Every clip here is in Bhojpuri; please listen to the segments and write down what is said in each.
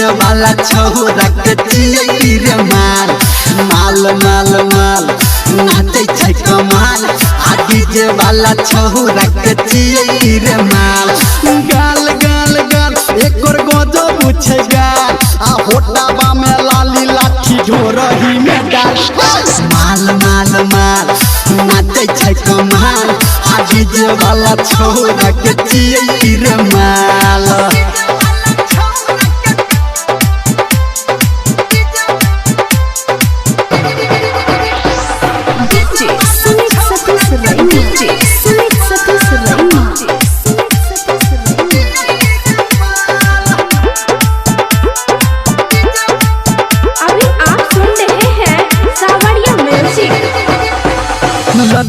डीजे वाला छोरा के चिए रे माल माल माल माल नाचे छै कमाल आ डीजे वाला छोरा के चिए रे माल गाल गाल गाल एकर गजब छै गाल आ होटाबा में लाली लाठी ढोरही में डाल माल माल माल नाचे छै कमाल आ डीजे वाला छोरा के चिए रे माल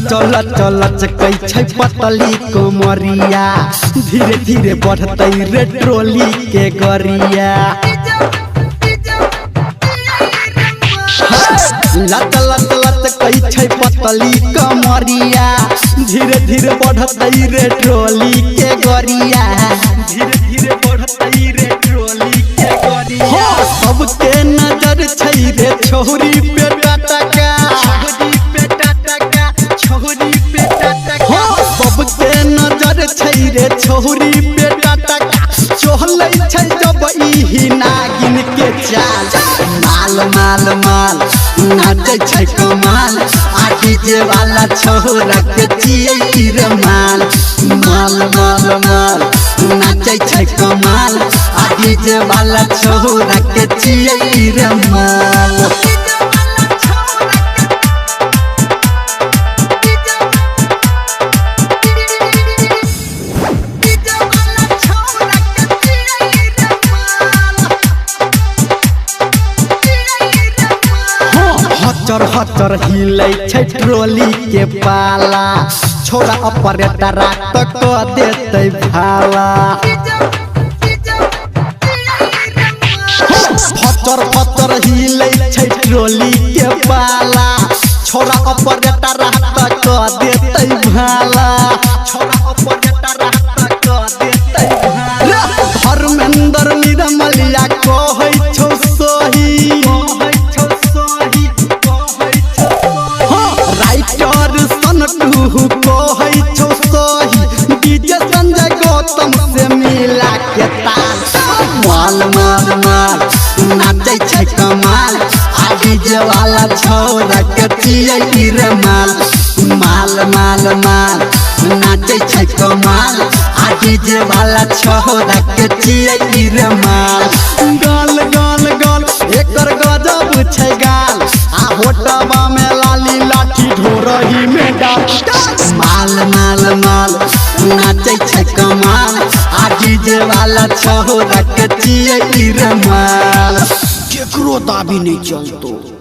चल चल चकै छै पतली कोमरिया धीरे धीरे बढ़तै रे ट्रोली के गरिया लत लत लत कै छै पतली कोमरिया धीरे धीरे बढ़तै रे ट्रोली के गरिया धीरे धीरे बढ़तै रे ट्रोली के गरिया सबके नजर छै रे छोरी पे टटका सबके नजर छै रे छोरी पे टटका चोहलै छै जब ई नागिन के चाल माल माल माल नाचे छै कमाल आ डीजे वाला छोरा के चिए रे माल माल माल माल नाचे छै कमाल आ डीजे वाला छोरा के चिए रे माल हचर हचर हिलै छै ट्रोली के पाला छोरा ऑपरेटर तक देतै भाला हचर हचर हिलै छै ट्रोली के पाला छोरा ऑपरेटर तक देतै भाला छोरा ऑपरेटर तक देतै भाला धर्मेंद्र निर्मलिया कहै छौ सही कहै छौ सही डीजे संजय गौतम से मिला के ताल माल माल माल नाचे छै कमाल आ डीजे वाला छोरा के चिए रे माल माल माल माल नाचे छै कमाल आ डीजे वाला छोरा के चिए रे माल गाल गाल गाल एकर गजब छै गाल आ होटवा में लाली लाठी ढोरही में डाल माल माल माल नाचे छै कमाल आ डीजे वाला छोरा के चिए रे माल केकरो दाबी नहीं चलतो।